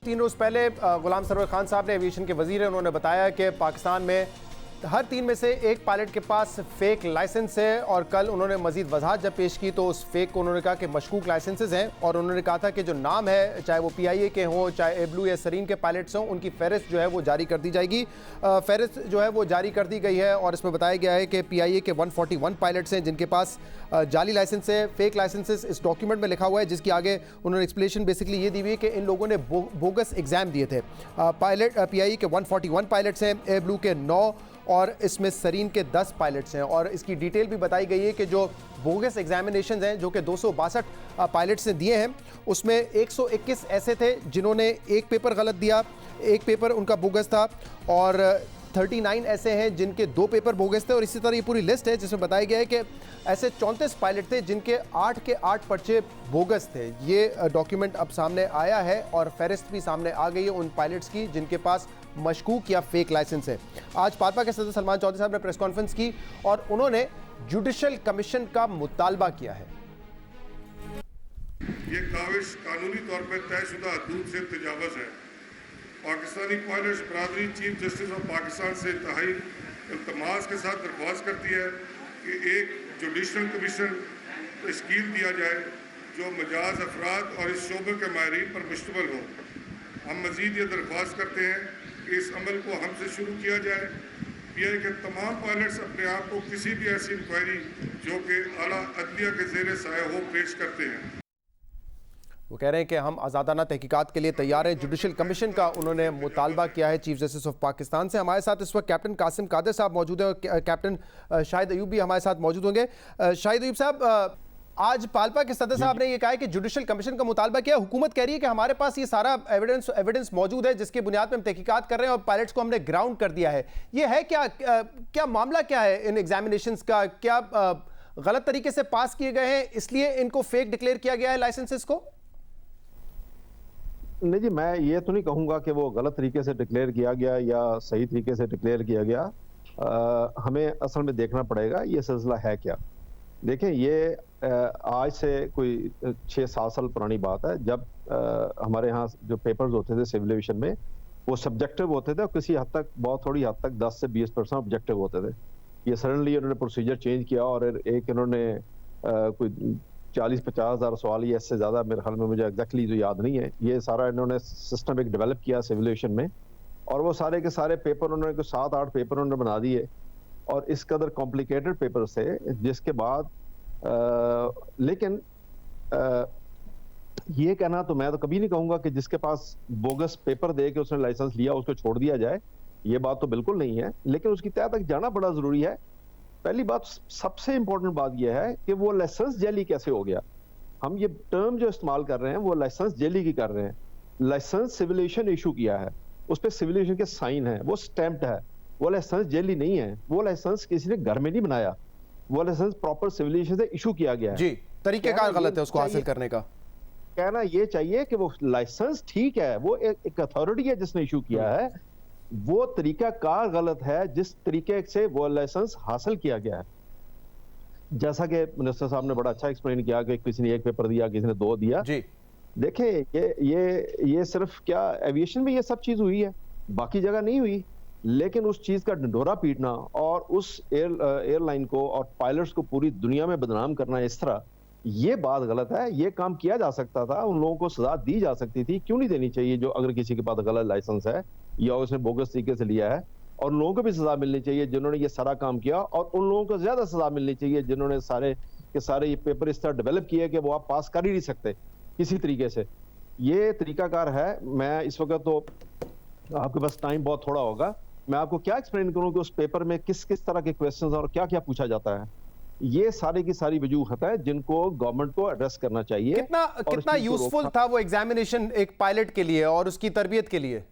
3 रोज़ पहले गुलाम सरवर खान साहब ने, एविएशन के वजीर हैं, उन्होंने बताया कि पाकिस्तान में हर 3 में से एक पायलट के पास फेक लाइसेंस है। और कल उन्होंने मजीद वजाहत जब पेश की तो उस फेक को उन्होंने कहा कि मशकूक लाइसेंसेज हैं। और उन्होंने कहा था कि जो नाम है, चाहे वो PIA के हों, चाहे एब्लू या सरीन के पायलट्स हों, उनकी फहरिस्त जो है वो जारी कर दी जाएगी। फहरिस्त जो है वो जारी कर दी गई है और इसमें बताया गया है कि PIA के 141 पायलट्स हैं जिनके पास जाली लाइसेंस है, फेक लाइसेंसेस इस डॉक्यूमेंट में लिखा हुआ है, जिसकी आगे उन्होंने एक्सप्लेनेशन बेसिकली ये दी हुई है कि इन लोगों ने बोगस एग्जाम दिए थे। पायलट PIA के 141 पायलट्स हैं, एब्लू के 9 और इसमें सरीन के 10 पायलट्स हैं। और इसकी डिटेल भी बताई गई है कि जो बोगस एग्जामिनेशंस हैं जो कि 262 पायलट्स ने दिए हैं, उसमें 121 ऐसे थे जिन्होंने एक पेपर गलत दिया, एक पेपर उनका बोगस था, और 39 ऐसे हैं जिनके 2 पेपर बोगस थे। और इसी तरह ये पूरी लिस्ट है जिसमें बताया गया है कि ऐसे 34 पायलट थे जिनके 8 के 8 पर्चे बोगस थे। ये डॉक्यूमेंट अब सामने आया है और फहरिस्त भी सामने आ गई है उन पायलट्स की जिनके पास मशकूक या फेक लाइसेंस है। आज पार्पा के सदर सलमान चौधरी साहब ने प्रेस कॉन्फ्रेंस की और उन्होंने जुडिशल कमीशन का मुतालबा किया है। ये काविश कानूनी तौर पर तयशुदा हदूद से तजावज़ है। पाकिस्तानी पायलट्स बरादरी चीफ जस्टिस ऑफ पाकिस्तान से इंतहाई इल्तमास के साथ दरख्वास्त करती है कि एक जुडिशल कमीशन तश्कील दिया जाए जो मजाज अफराद और इस शोबे के माहिरीन पर मुश्तमिल हो। हम मज़ीद ये दरख्वास्त करते हैं कि इस अमल को हमसे शुरू किया जाए। PIA के तमाम पायलट्स अपने आप को किसी भी ऐसी इंक्वायरी जो कि आला अदलिया के ज़ेरे साया हो पेश करते हैं। वो कह रहे हैं कि हम आज़ादाना तहकीकात के लिए तैयार हैं। जुडिशल कमीशन का उन्होंने मुतालबा किया है चीफ जस्टिस ऑफ पाकिस्तान से। हमारे साथ इस वक्त कैप्टन कासिम कादिर साहब मौजूद हैं और कैप्टन शाहिद अयूब भी हमारे साथ मौजूद होंगे। शाहिद अयूब साहब, आज पाल्पा के सदर साहब ने यह कहा है कि जुडिशल कमीशन का मुतालबा किया। हुकूमत कह रही है कि हमारे पास ये सारा एविडेंस मौजूद है जिसके बुनियाद पर हम तहकीकात कर रहे हैं और पायलट्स को हमने ग्राउंड कर दिया है। ये है क्या मामला क्या है इन एग्जामिनेशंस का? क्या गलत तरीके से पास किए गए हैं इसलिए इनको फेक डिक्लेयर किया गया है लाइसेंसेस को? नहीं जी, मैं ये तो नहीं कहूँगा कि वो गलत तरीके से डिक्लेयर किया गया या सही तरीके से डिक्लेयर किया गया। हमें असल में देखना पड़ेगा ये सिलसिला है क्या। देखें, ये आज से कोई 6-7 साल पुरानी बात है जब हमारे यहाँ जो पेपर्स होते थे सिविल एविएशन में वो सब्जेक्टिव होते थे और किसी हद तक, बहुत थोड़ी हद तक 10 से 20% ऑब्जेक्टिव होते थे। ये सडनली उन्होंने प्रोसीजर चेंज किया और एक इन्होंने कोई 40-50 हज़ार सवाल या इससे ज़्यादा, मेरे ख्याल में, मुझे एग्जैक्टली तो याद नहीं है, ये सारा इन्होंने सिस्टम एक डेवलप किया सिविल एविएशन में। और वो सारे के सारे पेपर उन्होंने कुछ 7-8 पेपर उन्होंने बना दिए और इस कदर कॉम्प्लिकेटेड पेपर थे जिसके बाद लेकिन ये कहना तो मैं तो कभी नहीं कहूँगा कि जिसके पास बोगस पेपर दे के उसने लाइसेंस लिया उसको छोड़ दिया जाए, ये बात तो बिल्कुल नहीं है। लेकिन उसकी तह तक जाना बड़ा ज़रूरी है। पहली बात, सबसे इंपॉर्टेंट बात यह है कि वो लाइसेंस जेली कैसे हो गया। हम ये टर्म जो इस्तेमाल कर रहे हैं वो लाइसेंस जेली की कर रहे हैं। लाइसेंस सिविल एविएशन इशू किया है, उस पर सिविल एविएशन के साइन है, वो स्टैम्प्ड है, वो लाइसेंस जेली नहीं है। वो लाइसेंस किसी ने घर में नहीं बनाया, वो लाइसेंस प्रॉपर सिविल एविएशन से इशू किया गया है। जी, तरीकेकार गलत है उसको हासिल करने का। कहना ये चाहिए कि वो लाइसेंस ठीक है, वो एक अथॉरिटी है जिसने इशू किया है, वो तरीका कार गलत है जिस तरीके से वो लाइसेंस हासिल किया गया है। जैसा कि मिनिस्टर साहब ने बड़ा अच्छा एक्सप्लेन किया कि किसी ने 1 पेपर दिया, किसी ने 2 दिया। जी, देखें, ये सिर्फ क्या एविएशन में ये सब चीज हुई है, बाकी जगह नहीं हुई। लेकिन उस चीज का ढिंढोरा पीटना और उस एयरलाइन को और पायलट्स को पूरी दुनिया में बदनाम करना इस तरह, ये बात गलत है। ये काम किया जा सकता था, उन लोगों को सजा दी जा सकती थी। क्यों नहीं देनी चाहिए? जो अगर किसी के पास गलत लाइसेंस है या उसने बोगस तरीके से लिया है, और लोगों को भी सजा मिलनी चाहिए जिन्होंने ये सारा काम किया, और उन लोगों को ज्यादा सजा मिलनी चाहिए जिन्होंने सारे के सारे ये पेपर इस तरह डेवलप किए कि वो आप पास कर ही नहीं सकते किसी तरीके से। ये तरीकाकार है। मैं इस वक्त तो, आपके पास टाइम बहुत थोड़ा होगा, मैं आपको क्या एक्सप्लेन करूं कि उस पेपर में किस किस तरह के क्वेश्चंस और क्या क्या पूछा जाता है। ये सारी की सारी वजूहत है जिनको गवर्नमेंट को एड्रेस करना चाहिए। कितना यूजफुल था वो एग्जामिनेशन एक पायलट के लिए और उसकी तरबियत के लिए?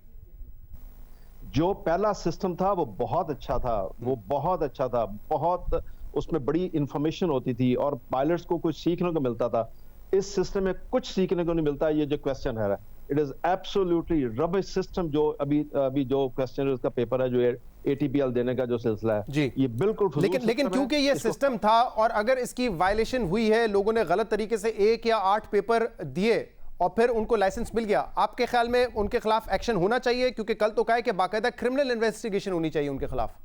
जो पहला सिस्टम था वो बहुत अच्छा था, वो बहुत अच्छा था, बहुत उसमें बड़ी इंफॉर्मेशन होती थी और पायलट्स को कुछ सीखने को मिलता था। इस सिस्टम में कुछ सीखने को नहीं मिलता। ये जो क्वेश्चन है, it is absolutely rubbish system. जो अभी जो क्वेश्चन का पेपर है, जो ATPL देने का जो सिलसिला है जी, ये बिल्कुल लेकिन क्योंकि ये सिस्टम था और अगर इसकी वायलेशन हुई है, लोगों ने गलत तरीके से 1 या 8 पेपर दिए और फिर उनको लाइसेंस मिल गया, आपके ख्याल में उनके खिलाफ एक्शन होना चाहिए? क्योंकि कल तो कहा है कि बाकायदा क्रिमिनल इन्वेस्टिगेशन होनी चाहिए उनके खिलाफ।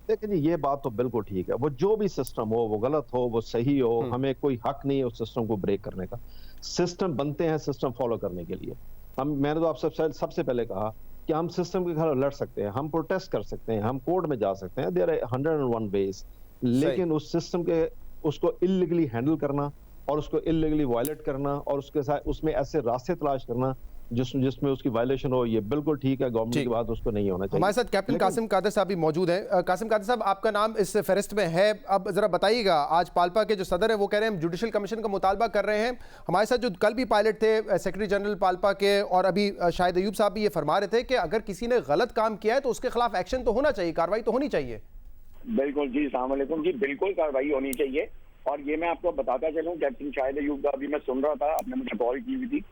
देखिए जी, ये बात तो बिल्कुल ठीक है। वो जो भी सिस्टम हो, वो गलत हो, वो सही हो, हमें कोई हक नहीं है उस सिस्टम को ब्रेक करने का। सिस्टम बनते हैं सिस्टम फॉलो करने के लिए। मैंने तो आपसे सबसे पहले कहा कि हम सिस्टम के खिलाफ लड़ सकते हैं, हम प्रोटेस्ट कर सकते हैं, हम कोर्ट में जा सकते हैं, देयर आर 101 वेज। लेकिन उस सिस्टम के उसको इलीगली हैंडल करना और उसको इलीगली वायलेट करना और उसके साथ उसमें ऐसे रास्ते तलाश करना जिसमें उसकी वायलेशन हो, ये बिल्कुल ठीक है। गवर्नमेंट की बात उसको नहीं होना चाहिए। हमारे साथ कैप्टन कासिम कादर साहब भी मौजूद हैं। कासिम कादर साहब, आपका नाम इस फहरिस्त में है, अब जरा बताइएगा, आज पाल्पा के जो सदर हैं वो कह रहे हैं हम जुडिशल कमीशन का मुतालबा कर रहे हैं। हमारे साथ जो कल भी पायलट थे सेक्रेटरी जनरल पाल्पा के, और अभी शाहिद अयूब साहब भी ये फरमा रहे थे कि अगर किसी ने गलत काम किया है तो उसके खिलाफ एक्शन तो होना चाहिए, कार्रवाई तो होनी चाहिए। बिल्कुल जी, अस्सलाम वालेकुम जी, बिल्कुल कार्रवाई होनी चाहिए। और ये मैं आपको बताता चलूं, कैप्टन शाहिद अयूब का अभी मैं सुन रहा था, आपने मुझे कॉल की हुई थी,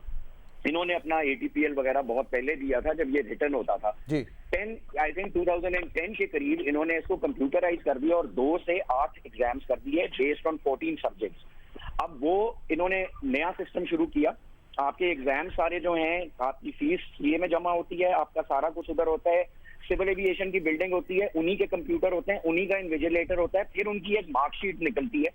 इन्होंने अपना ATPL वगैरह बहुत पहले दिया था जब ये रिटर्न होता था जी। 2010 के करीब इन्होंने इसको कंप्यूटराइज कर दिया और 2 से 8 एग्जाम्स कर दिए बेस्ड ऑन 14 सब्जेक्ट्स। अब वो इन्होंने नया सिस्टम शुरू किया, आपके एग्जाम सारे जो हैं, आपकी फीस ये में जमा होती है, आपका सारा कुछ उधर होता है, सिविल एविएशन की बिल्डिंग होती है, उन्हीं के कंप्यूटर होते हैं, उन्हीं का इन्विजिलेटर होता है, फिर उनकी एक मार्कशीट निकलती है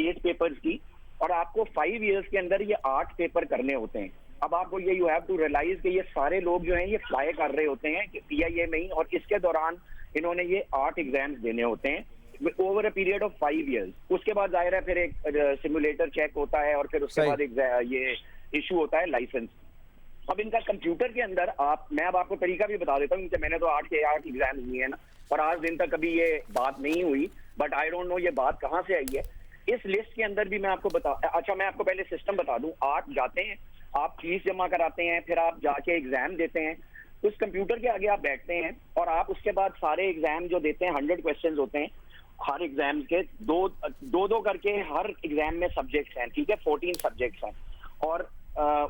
8 पेपर्स की, और आपको 5 इयर्स के अंदर ये 8 पेपर करने होते हैं। अब आपको ये यू हैव टू रियलाइज कि ये सारे लोग जो हैं ये फ्लाई कर रहे होते हैं PIA में ही, और इसके दौरान इन्होंने ये 8 एग्जाम्स देने होते हैं over a period of 5 years. उसके बाद जाहिर है फिर एक सिमुलेटर चेक होता है और फिर उसके बाद एक ये इशू होता है लाइसेंस। अब इनका कंप्यूटर के अंदर मैं अब आपको तरीका भी बता देता हूँ, क्योंकि मैंने तो 8 के 8 एग्जाम्स दिए हैं ना, और आज दिन तक कभी ये बात नहीं हुई, बट आई डोंट नो ये बात कहाँ से आई है। इस लिस्ट के अंदर भी मैं आपको मैं आपको पहले सिस्टम बता दूं। आप जाते हैं, आप फीस जमा कराते हैं, फिर आप जाके एग्जाम देते हैं, उस कंप्यूटर के आगे आप बैठते हैं और आप उसके बाद सारे एग्जाम जो देते हैं 100 क्वेश्चंस होते हैं हर एग्जाम के, दो करके हर एग्जाम में सब्जेक्ट्स हैं, ठीक है, 14 सब्जेक्ट्स हैं, और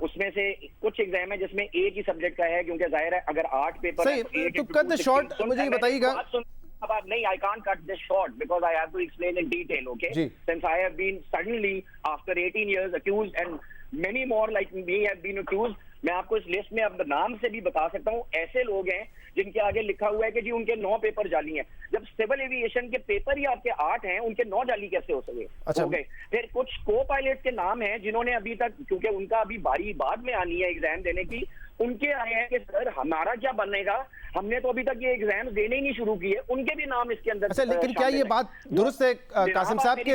उसमें से कुछ एग्जाम है जिसमें एक ही सब्जेक्ट का है, क्योंकि जाहिर है अगर 8 पेपर है तो कट द शॉर्ट मुझे बताइएगा। नहीं, I can't cut this short because I have to explain in detail, okay? Since I have been suddenly after 18 years accused and many more like me have been accused, मैं आपको इस list में अब नाम से भी बता सकता हूँ, ऐसे लोग हैं जिनके आगे लिखा हुआ है कि जी उनके 9 पेपर जाली हैं। जब सिविल एविएशन के पेपर ही आपके 8 हैं, उनके 9 जाली कैसे हो सके? अच्छा। हो गए। फिर कुछ को पायलट के नाम हैं जिन्होंने अभी तक, क्योंकि उनका अभी बारी बाद में आनी है एग्जाम देने की, उनके आए हैं कि सर हमारा क्या बनेगा, हमने तो अभी तक ये एग्जाम देने ही नहीं शुरू किए, उनके भी नाम इसके अंदर। अच्छा, लेकिन क्या ये बात दुरुस्त है कासिम साहब के?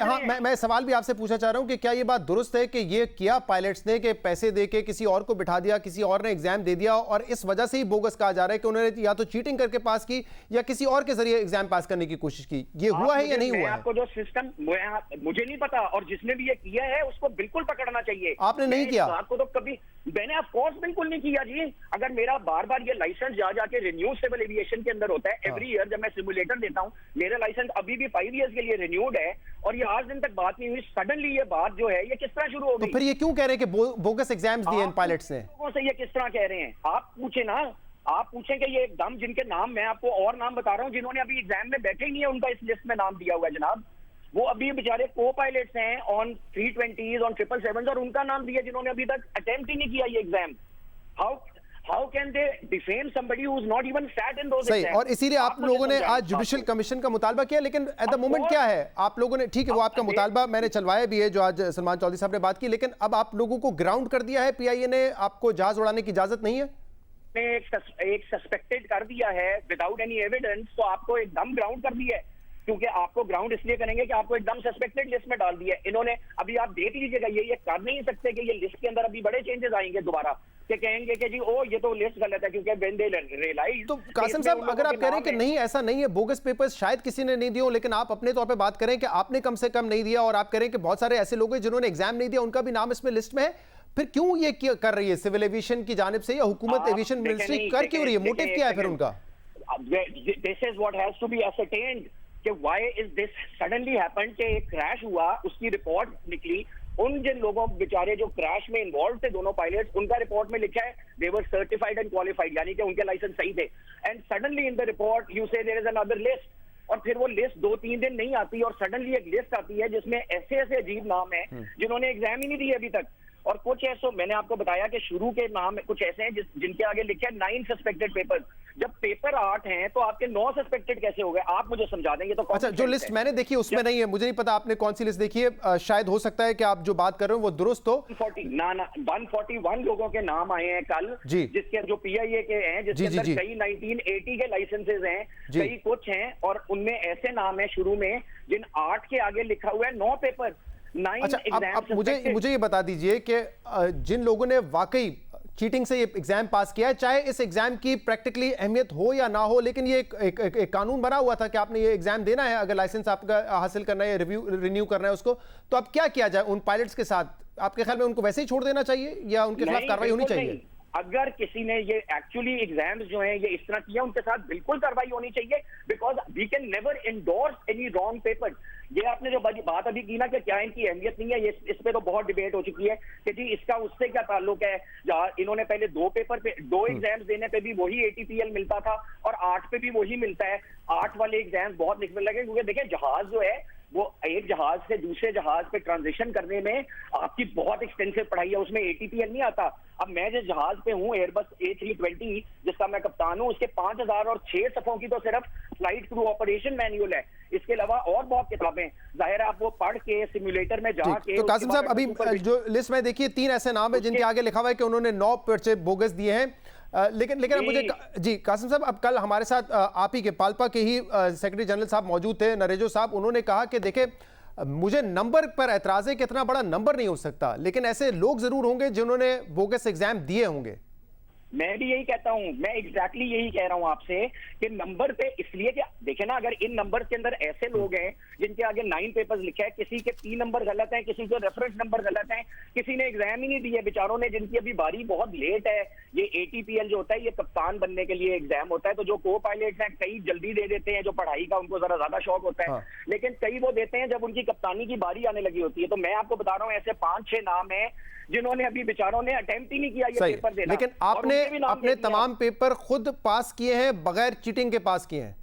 हाँ, मैं सवाल भी आपसे पूछना चाह रहा हूँ कि क्या ये बात दुरुस्त है कि ये किया पायलट्स ने कि पैसे देके किसी और को बिठा दिया, किसी और ने एग्जाम दे दिया, और इस वजह से ही बोगस कहा जा रहा है कि उन्होंने या तो चीटिंग करके पास की या किसी और के जरिए एग्जाम पास करने की कोशिश की? ये हुआ है या नहीं हुआ? आपको जो सिस्टम मुझे नहीं पता, और जिसने भी ये किया है उसको बिल्कुल पकड़ना चाहिए। आपने नहीं किया? आपको तो कभी मैंने ऑफ कोर्स बिल्कुल नहीं किया जी। अगर मेरा बार बार ये लाइसेंस जा जाके रिन्यू सिविल एविएशन के अंदर होता है एवरी ईयर, जब मैं सिमुलेटर देता हूं, मेरा लाइसेंस अभी भी 5 इयर्स के लिए रिन्यूड है, और ये आज दिन तक बात नहीं हुई, सडनली ये बात जो है ये किस तरह शुरू हो गई? तो फिर ये क्यों कह रहे हैं कि बोगस एग्जाम्स दिए इन पायलट्स ने? लोगों से ये किस तरह कह रहे हैं? आप पूछे ना, आप पूछें कि ये एकदम जिनके नाम, मैं आपको और नाम बता रहा हूं जिन्होंने अभी एग्जाम में बैठे ही नहीं है, उनका इस लिस्ट में नाम दिया हुआ है जनाब। वो अभी बेचारे को पायलट्स हैं ऑन 320s, ऑन 777s, और उनका नाम दिया जिन्होंने अभी तक अटेम्प्ट ही नहीं किया ये exam. How can they defame somebody who's not even sat in those सही, exams? और इसीलिए आप लोगों ने आज जुडिशियल कमीशन का मुतालबा किया, लेकिन एट द मोमेंट क्या है आप लोगों ने, ठीक है वो आपका मुतालबा मैंने चलवाया भी है जो आज सलमान चौधरी साहब ने बात की, लेकिन अब आप लोगों को ग्राउंड कर दिया है PIA ने, आपको जहाज उड़ाने की इजाजत नहीं है? एक सस्पेक्टेड कर दिया है विदाउट एनी एविडेंस, तो आपको एकदम ग्राउंड कर दिया है, क्योंकि आपको ग्राउंड इसलिए करेंगे कि आपको एकदम सस्पेक्टेड लिस्ट में डाल दिया है इन्होंने। अभी आप देख लीजिएगा, ये कर नहीं सकते कि ये लिस्ट के अंदर अभी बड़े चेंजेस आएंगे दोबारा, कि कहेंगे कि जी ओ ये तो लिस्ट गलत है, क्योंकि व्हेन दे रियलाइज। तो कासिम साहब, अगर आप कह रहे हैं कि नहीं ऐसा नहीं है, बोगस पेपर्स शायद किसी ने नहीं दिए हो, लेकिन आप अपने तौर पे बात करें कि आपने कम से कम नहीं दिया, और आप कह रहे हैं कि बहुत सारे ऐसे लोग हैं जिन्होंने एग्जाम नहीं दिया, उनका भी नाम इसमें लिस्ट में है, फिर क्यों ये कर रही है सिविल एविएशन की जानिब से, या हुकूमत एविएशन मिनिस्ट्री कर क्यों रही है? मोटिव क्या है फिर उनका? This is what has to be ascertained कि why is this suddenly happened, कि एक क्रैश हुआ, उसकी रिपोर्ट निकली, उन जिन लोगों बेचारे जो क्रैश में इन्वॉल्व थे दोनों पायलट्स, उनका रिपोर्ट में लिखा है दे वर सर्टिफाइड एंड क्वालिफाइड, यानी कि उनके लाइसेंस सही थे, and suddenly in the report you से देयर इज अनदर लिस्ट, और फिर वो लिस्ट 2-3 दिन नहीं आती, और सडनली एक लिस्ट आती है जिसमें ऐसे ऐसे अजीब नाम है जिन्होंने एग्जाम ही नहीं दिए अभी तक, और कुछ ऐसे मैंने आपको बताया कि शुरू के नाम कुछ ऐसे हैं जिनके आगे लिखे हैं 9 सस्पेक्टेड पेपर्स। जब पेपर 8 हैं तो आपके 9 सस्पेक्टेड कैसे हो गए? आप मुझे समझा देंगे। तो अच्छा, जो लिस्ट मैंने देखी है उसमें नहीं है, मुझे नहीं पता आपने कौन सी लिस्ट देखी है। शायद हो सकता है कि आप जो बात कर रहे हो वो दुरुस्त हो। 141 लोगों के नाम आए हैं कल, जिसके जो PIA के हैं, जिसके अंदर कई 1980 के लाइसेंसेज हैं, कई कुछ हैं, और उनमें ऐसे नाम है शुरू में जिन 8 के आगे लिखा हुआ है 9 पेपर 9 अच्छा, एग्जाम। मुझे ये बता दीजिए कि जिन लोगों ने वाकई चीटिंग से ये एग्जाम पास किया है, चाहे इस एग्जाम की प्रैक्टिकली अहमियत हो या ना हो, लेकिन ये एक कानून बना हुआ था कि आपने ये एग्जाम देना है, अगर लाइसेंस आपका हासिल करना है, रिन्यू करना है उसको, तो अब क्या किया जाए उन पायलट्स के साथ? आपके ख्याल में उनको वैसे ही छोड़ देना चाहिए या उनके खिलाफ कार्रवाई होनी चाहिए? अगर किसी ने ये एक्चुअली एग्जाम्स जो हैं ये इस तरह किया, उनके साथ बिल्कुल कार्रवाई होनी चाहिए, because we can never endorse any wrong paper. ये आपने जो बात अभी की ना कि क्या इनकी अहमियत नहीं है, ये इस पे तो बहुत डिबेट हो चुकी है कि जी इसका उससे क्या ताल्लुक है। जहाँ इन्होंने पहले 2 पेपर पे 2 एग्जाम्स देने पे भी वही ATPL मिलता था और 8 पे भी वही मिलता है। 8 वाले एग्जाम्स बहुत लिखने लगे, क्योंकि देखिए जहाज जो है वो एक जहाज से दूसरे जहाज पे ट्रांजिशन करने में आपकी बहुत एक्सटेंसिव पढ़ाई है, उसमें ATPL नहीं आता। अब मैं जिस जहाज पे हूँ एयरबस A320 जिसका मैं कप्तान हूँ, उसके 5006 सफ़ों की तो सिर्फ फ्लाइट क्रू ऑपरेशन मैनुअल है। इसके अलावा और बहुत किताबें, जाहिर है आप वो पढ़ के सिमुलेटर में जाके। तो कासिम साहब, अभी जो लिस्ट में देखिए 3 ऐसे नाम है जिनके आगे लिखा हुआ है कि उन्होंने 9 पर्चे बोगस दिए हैं। लेकिन मुझे जी कासिम साहब, अब कल हमारे साथ आप ही के पाल्पा के ही सेक्रेटरी जनरल साहब मौजूद थे, नरेजो साहब। उन्होंने कहा कि देखे मुझे नंबर पर एतराज़ है कि इतना बड़ा नंबर नहीं हो सकता, लेकिन ऐसे लोग जरूर होंगे जिन्होंने बोगस एग्जाम दिए होंगे। मैं भी यही कहता हूं, मैं एग्जैक्टली यही कह रहा हूं आपसे कि नंबर पे इसलिए कि देखे ना, अगर इन नंबर के अंदर ऐसे लोग हैं जिनके आगे 9 पेपर्स लिखे हैं, किसी के 3 नंबर गलत हैं, किसी के रेफरेंस नंबर गलत हैं, किसी ने एग्जाम ही नहीं दिए बेचारों ने, जिनकी अभी बारी बहुत लेट है। ये ATPL जो होता है ये कप्तान बनने के लिए एग्जाम होता है, तो जो को पायलट्स हैं कई जल्दी दे देते हैं, जो पढ़ाई का उनको जरा ज्यादा शौक होता है, लेकिन कई वो देते हैं जब उनकी कप्तानी की बारी आने लगी होती है। तो मैं आपको बता रहा हूँ ऐसे 5-6 नाम है जिन्होंने अभी बेचारों ने अटेम्प्ट ही नहीं किया ये पेपर देना। लेकिन आपने अपने तमाम पेपर खुद पास किए हैं, बगैर चीटिंग के पास किए हैं।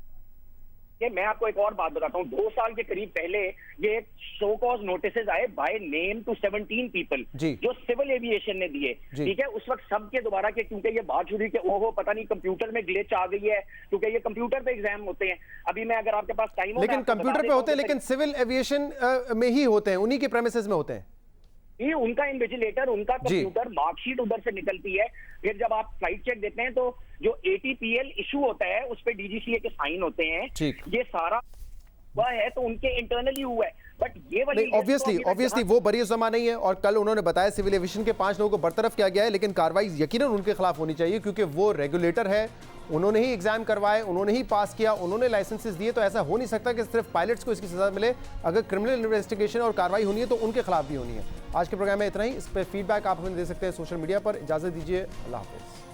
ये मैं आपको एक और बात बताता हूँ, 2 साल के करीब पहले ये शो कॉज नोटिसेज आए बाय नेम टू 17 पीपल जो सिविल एविएशन ने दिए। ठीक है, उस वक्त सबके दोबारा के, क्योंकि ये बात शुरू कि ओहो पता नहीं कंप्यूटर में ग्लिच आ गई है, क्योंकि ये कंप्यूटर पे एग्जाम होते हैं। अभी मैं अगर आपके पास टाइम हो, लेकिन कंप्यूटर पे होते हैं, लेकिन सिविल एविएशन में ही होते हैं, उन्हीं के प्रेमिसेस में होते हैं। ये उनका इन्विजिलेटर, उनका कंप्यूटर मार्कशीट उधर से निकलती है। फिर जब आप फ्लाइट चेक देते हैं तो जो ATPL इशू होता है उस पे DGCA के साइन होते हैं। ये सारा हुआ है तो उनके इंटरनली हुआ है, बट ये वाली ऑब्वियसली वो बरी ज़मा नहीं है। और कल उन्होंने बताया सिविल एविएशन के 5 लोगों को बरतरफ किया गया है, लेकिन कार्रवाई यकीनन उनके खिलाफ होनी चाहिए, क्योंकि वो रेगुलेटर है, उन्होंने ही एग्जाम करवाए, उन्होंने ही पास किया, उन्होंने लाइसेंसेस दिए। तो ऐसा हो नहीं सकता कि सिर्फ पायलट्स को इसकी सजा मिले। अगर क्रिमिनल इन्वेस्टिगेशन और कार्रवाई होनी है तो उनके खिलाफ भी होनी है। आज के प्रोग्राम में इतना ही। इस पर फीडबैक आप हमें दे सकते हैं सोशल मीडिया पर। इजाजत दीजिए, अल्लाह हाफिज़।